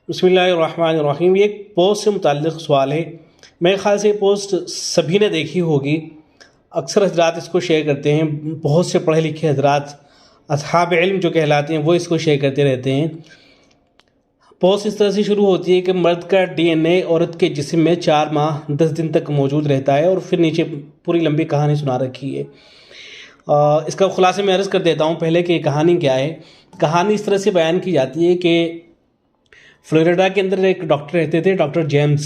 بسم اللہ الرحمن الرحیم. یہ ایک پوسٹ سے متعلق سوال ہے. میرے خیال سے یہ پوسٹ سبھی نے دیکھی ہوگی. اکثر حضرات اس کو شیئر کرتے ہیں. بہت سے پڑھے لکھے حضرات اصحاب علم جو کہلاتے ہیں وہ اس کو شیئر کرتے رہتے ہیں. پوسٹ اس طرح سے شروع ہوتی ہے کہ مرد کا ڈی این اے عورت کے جسم میں 4 ماہ 10 دن تک موجود رہتا ہے، اور پھر نیچے پوری لمبی کہانی سنا رکھی ہے. اس کا خلاصے میں عرض کر دیتا ہوں پہلے کہ یہ کہانی کیا ہے. کہانی اس طرح سے بیان کی جاتی ہے کہ فلوریڈا کے اندر ایک ڈاکٹر رہتے تھے، ڈاکٹر جیمز.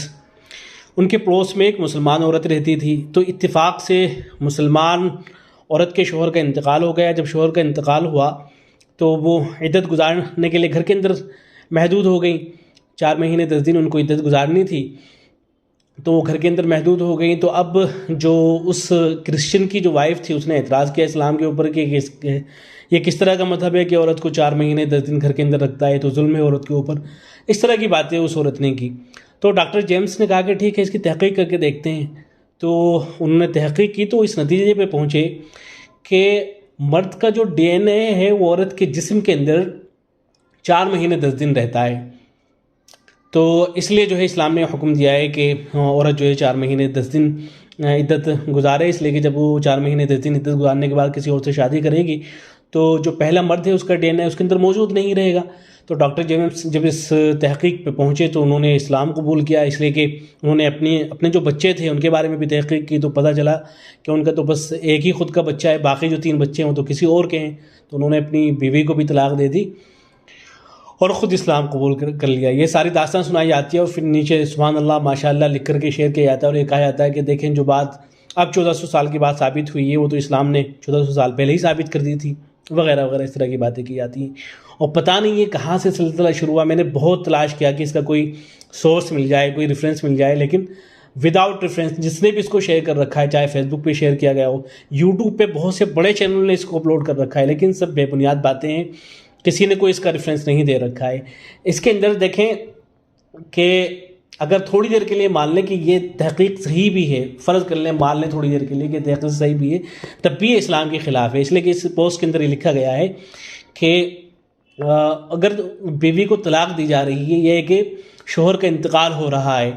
ان کے پڑوس میں ایک مسلمان عورت رہتی تھی. تو اتفاق سے مسلمان عورت کے شوہر کا انتقال ہو گیا. جب شوہر کا انتقال ہوا تو وہ عدت گزارنے کے لیے گھر کے اندر محدود ہو گئیں. 4 مہینے 10 دن ان کو عدت گزارنی تھی، تو وہ گھر کے اندر محدود ہو گئیں. تو اب جو اس کرسچن کی جو وائف تھی اس نے اعتراض کیا اسلام کے اوپر کہ یہ کس طرح کا مذہب ہے کہ عورت کو 4 مہینے 10 دن گھر کے اندر رکھتا ہے، تو ظلم ہے عورت کے اوپر. اس طرح کی باتیں اس عورت نے کی. تو ڈاکٹر جیمز نے کہا کہ ٹھیک ہے، اس کی تحقیق کر کے دیکھتے ہیں. تو انہوں نے تحقیق کی تو اس نتیجے پہ پہنچے کہ مرد کا جو ڈی این اے ہے وہ عورت کے جسم کے اندر 4 مہینے 10 دن رہتا ہے. تو اس لیے جو ہے اسلام نے حکم دیا ہے کہ عورت جو ہے 4 مہینے 10 دن عدت گزارے. اس لیے کہ جب وہ 4 مہینے 10 دن عدت گزارنے کے بعد کسی اور سے شادی کرے گی تو جو پہلا مرد ہے اس کا ڈی این اے اس کے اندر موجود نہیں رہے گا. تو ڈاکٹر جیمز جب اس تحقیق پہ پہنچے تو انہوں نے اسلام قبول کیا، اس لیے کہ انہوں نے اپنے جو بچے تھے ان کے بارے میں بھی تحقیق کی. تو پتہ چلا کہ ان کا تو بس ایک ہی خود کا بچہ ہے، باقی جو 3 بچے ہیں وہ تو کسی اور کے ہیں. تو انہوں نے اپنی بیوی کو بھی طلاق دے دی اور خود اسلام قبول کر لیا. یہ ساری داستان سنائی جاتی ہے اور پھر نیچے سبحان اللہ ماشاء اللہ لکھ کر کے شیئر کیا جاتا ہے، اور یہ کہا جاتا ہے کہ دیکھیں جو بات اب 1400 سال کی بات ثابت ہوئی ہے وہ تو اسلام نے 1400 سال پہلے ہی ثابت کر دی تھی، وغیرہ وغیرہ. اس طرح کی باتیں کی جاتی ہیں. اور پتہ نہیں یہ کہاں سے سلسلہ شروع ہوا. میں نے بہت تلاش کیا کہ اس کا کوئی سورس مل جائے، کوئی ریفرنس مل جائے، لیکن وداؤٹ ریفرنس جس نے بھی اس کو شیئر کر رکھا ہے، چاہے فیس بک پہ شیئر کیا گیا ہو، یوٹیوب پہ بہت سے بڑے چینل نے اس کو اپلوڈ کر رکھا ہے، لیکن سب بے بنیاد باتیں ہیں. کسی نے کوئی اس کا ریفرنس نہیں دے رکھا ہے. اس کے اندر دیکھیں کہ اگر تھوڑی دیر کے لیے مان لیں کہ یہ تحقیق صحیح بھی ہے، فرض کر لیں مان لیں تھوڑی دیر کے لیے کہ تحقیق صحیح بھی ہے، تب بھی یہ اسلام کے خلاف ہے. اس لیے کہ اس پوسٹ کے اندر یہ لکھا گیا ہے کہ اگر بیوی کو طلاق دی جا رہی ہے، یہ ہے کہ شوہر کا انتقال ہو رہا ہے،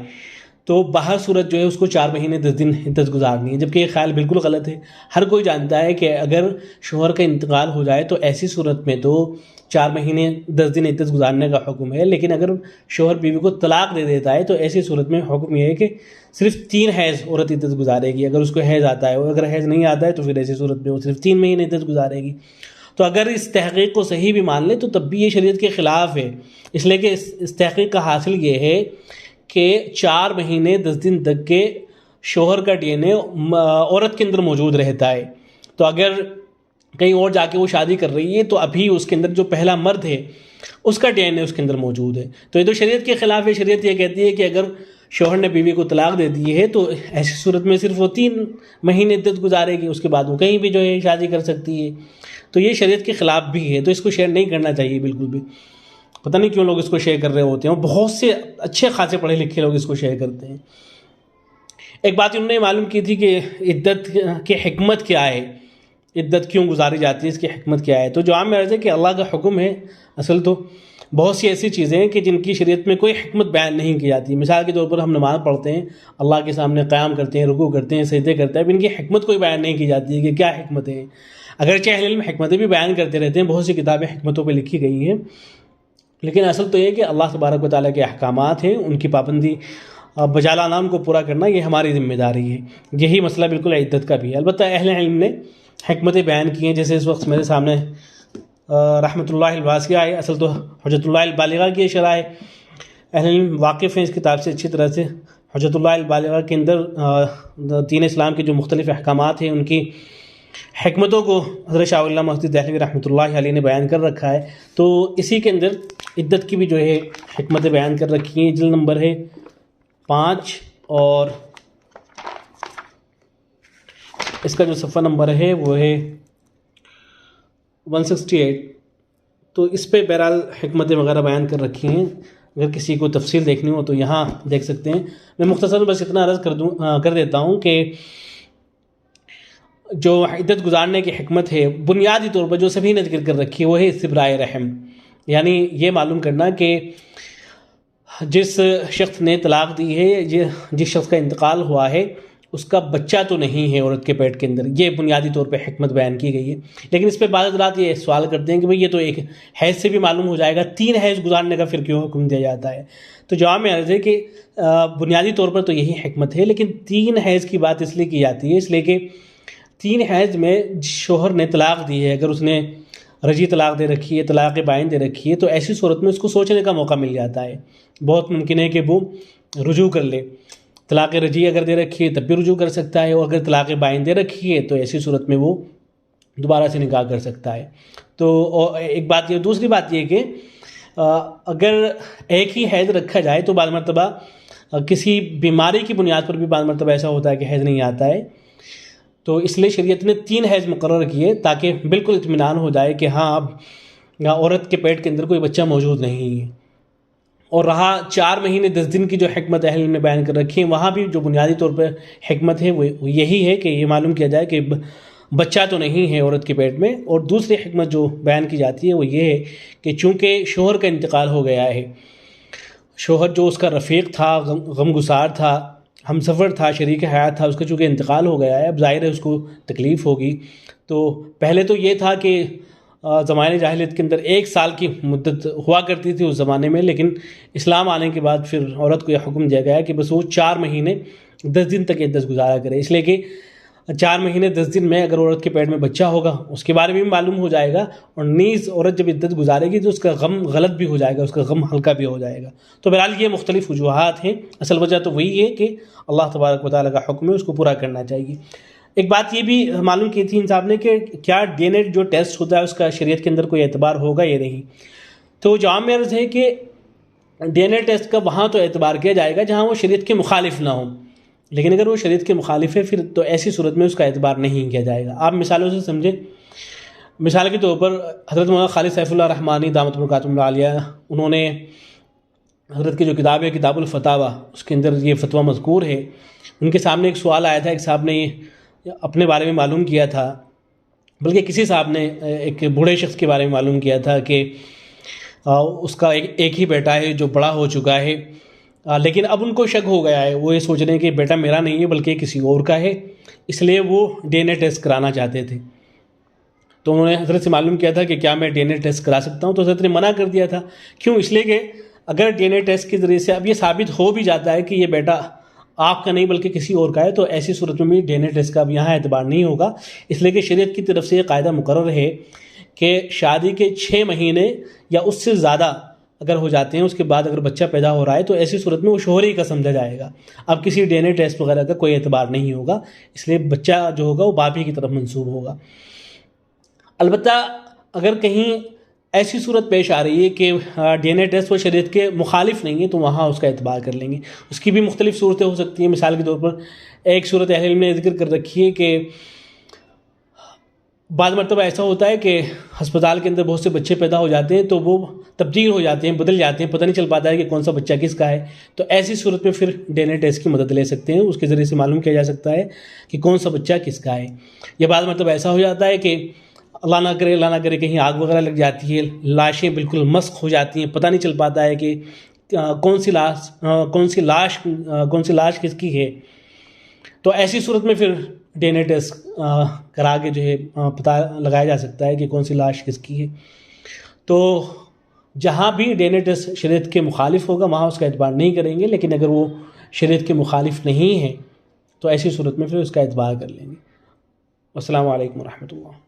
تو باہر صورت جو ہے اس کو 4 مہینے 10 دن عدت گزارنی ہے. جبکہ یہ خیال بالکل غلط ہے. ہر کوئی جانتا ہے کہ اگر شوہر کا انتقال ہو جائے تو ایسی صورت میں تو 4 مہینے 10 دن عدت گزارنے کا حکم ہے. لیکن اگر شوہر بیوی کو طلاق دے دیتا ہے تو ایسی صورت میں حکم یہ ہے کہ صرف 3 حیض عورت عدت گزارے گی. اگر اس کو حیض آتا ہے، اور اگر حیض نہیں آتا ہے تو پھر ایسی صورت میں وہ صرف 3 مہینے عدت گزارے گی. تو اگر اس تحقیق کو صحیح بھی مان لیں تو تب بھی یہ شریعت کے خلاف ہے. اس لیے کہ اس تحقیق کا حاصل یہ ہے کہ 4 مہینے 10 دن تک کے شوہر کا ڈی این اے عورت کے اندر موجود رہتا ہے. تو اگر کہیں اور جا کے وہ شادی کر رہی ہے تو ابھی اس کے اندر جو پہلا مرد ہے اس کا ڈی این اے اس کے اندر موجود ہے. تو یہ تو شریعت کے خلاف ہے. شریعت یہ کہتی ہے کہ اگر شوہر نے بیوی کو طلاق دے دی ہے تو ایسی صورت میں صرف وہ 3 مہینے عدت گزارے گی، اس کے بعد وہ کہیں بھی جو ہے شادی کر سکتی ہے. تو یہ شریعت کے خلاف بھی ہے. تو اس کو شیئر نہیں کرنا چاہیے بالکل بھی. پتہ نہیں کیوں لوگ اس کو شیئر کر رہے ہوتے ہیں، اور بہت سے اچھے خاصے پڑھے لکھے لوگ اس کو شیئر کرتے ہیں. ایک بات انہوں نے معلوم کی تھی کہ عدت کی حکمت کیا ہے، عدت کیوں گزاری جاتی ہے، اس کی حکمت کیا ہے. تو جو عام عرض ہے کہ اللہ کا حکم ہے. اصل تو بہت سی ایسی چیزیں ہیں کہ جن کی شریعت میں کوئی حکمت بیان نہیں کی جاتی. مثال کے طور پر ہم نماز پڑھتے ہیں، اللہ کے سامنے قیام کرتے ہیں، رکوع کرتے ہیں، سجدے کرتے ہیں، اب ان کی حکمت کوئی بیان نہیں کی جاتی ہے کہ کیا حکمتیں ہیں. اگرچہ اہل علم حکمتیں بھی بیان کرتے رہتے ہیں، بہت سی کتابیں حکمتوں پہ لکھی گئی ہیں، لیکن اصل تو یہ کہ اللہ تبارک و تعالیٰ کے احکامات ہیں، ان کی پابندی بجا لانا، ان کو پورا کرنا یہ ہماری ذمہ داری ہے. یہی مسئلہ بالکل عدت کا بھی ہے. البتہ اہل علم نے حکمتیں بیان کی ہیں، جیسے اس وقت میرے سامنے رحمۃ اللہ الواسعہ ہے، اصل تو حجت اللہ البالغہ کی شرح ہے. اہل علم واقف ہیں اس کتاب سے اچھی طرح سے. حجت اللہ البالغہ کے اندر دین اسلام کے جو مختلف احکامات ہیں ان کی حکمتوں کو حضرت شاہ اللہ مسجد دہلوی رحمۃ اللہ علیہ نے بیان کر رکھا ہے. تو اسی کے اندر عدت کی بھی جو ہے حکمتیں بیان کر رکھی ہیں. جلد نمبر ہے 5 اور اس کا جو صفحہ نمبر ہے وہ ہے 168. تو اس پہ بہرحال حکمتیں وغیرہ بیان کر رکھی ہیں. اگر کسی کو تفصیل دیکھنی ہو تو یہاں دیکھ سکتے ہیں. میں مختصر بس اتنا عرض کر دیتا ہوں کہ جو عدت گزارنے کی حکمت ہے بنیادی طور پر جو سبھی نے ذکر کر رکھی ہے وہ ہے استبراء رحم. یعنی یہ معلوم کرنا کہ جس شخص نے طلاق دی ہے، جس شخص کا انتقال ہوا ہے، اس کا بچہ تو نہیں ہے عورت کے پیٹ کے اندر، یہ بنیادی طور پہ حکمت بیان کی گئی ہے۔ لیکن اس پہ بعض حضرات یہ سوال کرتے ہیں کہ بھئی یہ تو ایک حیض سے بھی معلوم ہو جائے گا، 3 حیض گزارنے کا پھر کیوں حکم دیا جاتا ہے؟ تو جواب میں عرض ہے کہ بنیادی طور پر تو یہی حکمت ہے، لیکن 3 حیض کی بات اس لیے کی جاتی ہے اس لیے کہ 3 حیض میں شوہر نے طلاق دی ہے، اگر اس نے رجی طلاق دے رکھی ہے، طلاق بائن دے رکھی ہے، تو ایسی صورت میں اس کو سوچنے کا موقع مل جاتا ہے۔ بہت ممکن ہے کہ وہ رجوع کر لے، طلاق رجی اگر دے رکھی ہے تب بھی رجوع کر سکتا ہے، اور اگر طلاق بائن دے رکھی ہے تو ایسی صورت میں وہ دوبارہ سے نکاح کر سکتا ہے۔ تو ایک بات یہ، دوسری بات یہ کہ اگر ایک ہی حیض رکھا جائے تو بعض مرتبہ کسی بیماری کی بنیاد پر بھی بعض مرتبہ ایسا ہوتا ہے کہ حیض نہیں آتا ہے، تو اس لیے شریعت نے 3 حیض مقرر کیے تاکہ بالکل اطمینان ہو جائے کہ ہاں اب عورت کے پیٹ کے اندر کوئی بچہ موجود نہیں ہے۔ اور رہا 4 مہینے 10 دن کی جو حکمت اہل علم نے بیان کر رکھی ہے، وہاں بھی جو بنیادی طور پر حکمت ہے وہ یہی ہے کہ یہ معلوم کیا جائے کہ بچہ تو نہیں ہے عورت کے پیٹ میں۔ اور دوسری حکمت جو بیان کی جاتی ہے وہ یہ ہے کہ چونکہ شوہر کا انتقال ہو گیا ہے، شوہر جو اس کا رفیق تھا، غمگسار تھا، ہم سفر تھا، شریک حیات تھا، اس کا چونکہ انتقال ہو گیا ہے، اب ظاہر ہے اس کو تکلیف ہوگی۔ تو پہلے تو یہ تھا کہ زمانے جاہلیت کے اندر 1 سال کی مدت ہوا کرتی تھی اس زمانے میں، لیکن اسلام آنے کے بعد پھر عورت کو یہ حکم دیا گیا کہ بس وہ 4 مہینے 10 دن تک عدت گزارا کرے، اس لیے کہ 4 مہینے 10 دن میں اگر عورت کے پیٹ میں بچہ ہوگا اس کے بارے میں بھی معلوم ہو جائے گا، اور نیز عورت جب عدت گزارے گی تو اس کا غم غلط بھی ہو جائے گا، اس کا غم ہلکا بھی ہو جائے گا۔ تو بہرحال یہ مختلف وجوہات ہیں، اصل وجہ تو وہی ہے کہ اللہ تبارک و تعالیٰ کا حکم ہے، اس کو پورا کرنا چاہیے۔ ایک بات یہ بھی معلوم کی تھی انصاف نے کہ کیا ڈی این اے جو ٹیسٹ ہوتا ہے اس کا شریعت کے اندر کوئی اعتبار ہوگا یا نہیں؟ تو جواب میں عرض ہے کہ ڈی این اے ٹیسٹ کا وہاں تو اعتبار کیا جائے گا جہاں وہ شریعت کے مخالف نہ ہو، لیکن اگر وہ شریعت کے مخالف ہے پھر تو ایسی صورت میں اس کا اعتبار نہیں کیا جائے گا۔ آپ مثالوں سے سمجھیں، مثال کے طور پر حضرت مولانا خالد سیف اللہ رحمانی دامت برکاتہم العالیہ، انہوں نے حضرت کی جو کتاب ہے کتاب الفتاوی، اس کے اندر یہ فتویٰ مذکور ہے۔ ان کے سامنے ایک سوال آیا تھا، ایک صاحب نے اپنے بارے میں معلوم کیا تھا، بلکہ کسی صاحب نے ایک بوڑھے شخص کے بارے میں معلوم کیا تھا کہ اس کا ایک ہی بیٹا ہے جو بڑا ہو چکا ہے، لیکن اب ان کو شک ہو گیا ہے، وہ یہ سوچ رہے ہیں کہ بیٹا میرا نہیں ہے بلکہ کسی اور کا ہے، اس لیے وہ ڈی این اے ٹیسٹ کرانا چاہتے تھے۔ تو انہوں نے حضرت سے معلوم کیا تھا کہ کیا میں ڈی این اے ٹیسٹ کرا سکتا ہوں؟ تو حضرت نے منع کر دیا تھا۔ کیوں؟ اس لیے کہ اگر ڈی این اے ٹیسٹ کے ذریعے سے اب یہ ثابت ہو بھی جاتا ہے کہ یہ بیٹا آپ کا نہیں بلکہ کسی اور کا ہے، تو ایسی صورت میں بھی ڈی این اے ٹیسٹ کا اب یہاں اعتبار نہیں ہوگا، اس لیے کہ شریعت کی طرف سے یہ قاعدہ مقرر ہے کہ شادی کے 6 مہینے یا اس سے زیادہ اگر ہو جاتے ہیں، اس کے بعد اگر بچہ پیدا ہو رہا ہے تو ایسی صورت میں وہ شوہر ہی کا سمجھا جائے گا، اب کسی ڈی این اے ٹیسٹ وغیرہ کا کوئی اعتبار نہیں ہوگا، اس لیے بچہ جو ہوگا وہ باپ ہی کی طرف منسوب ہوگا۔ البتہ اگر کہیں ایسی صورت پیش آ رہی ہے کہ ڈی این اے ٹیسٹ وہ شریعت کے مخالف نہیں ہے تو وہاں اس کا اعتبار کر لیں گے۔ اس کی بھی مختلف صورتیں ہو سکتی ہیں، مثال کے طور پر ایک صورت اہل علم نے ذکر کر رکھی ہے کہ بعض مرتبہ ایسا ہوتا ہے کہ ہسپتال کے اندر بہت سے بچے پیدا ہو جاتے ہیں تو وہ تبدیل ہو جاتے ہیں، بدل جاتے ہیں، پتہ نہیں چل پاتا ہے کہ کون سا بچہ کس کا ہے، تو ایسی صورت میں پھر ڈی این اے ٹیسٹ کی مدد لے سکتے ہیں، اس کے ذریعے سے معلوم کیا جا سکتا ہے کہ کون سا بچہ کس کا ہے۔ یا بعض مرتبہ ایسا ہو جاتا ہے کہ اللہ نہ کرے کہیں آگ وغیرہ لگ جاتی ہے، لاشیں بالکل مسخ ہو جاتی ہیں، پتہ نہیں چل پاتا ہے کہ کون سی لاش کس کی ہے، تو ایسی صورت میں پھر ڈی این اے ٹیسٹ کرا کے جو ہے پتہ لگایا جا سکتا ہے کہ کون سی لاش کس کی ہے۔ تو جہاں بھی ڈی این اے ٹیسٹ شریعت کے مخالف ہوگا وہاں اس کا اعتبار نہیں کریں گے، لیکن اگر وہ شریعت کے مخالف نہیں ہے تو ایسی صورت میں پھر اس کا اعتبار کر لیں گے۔ السلام علیکم ورحمۃ اللہ۔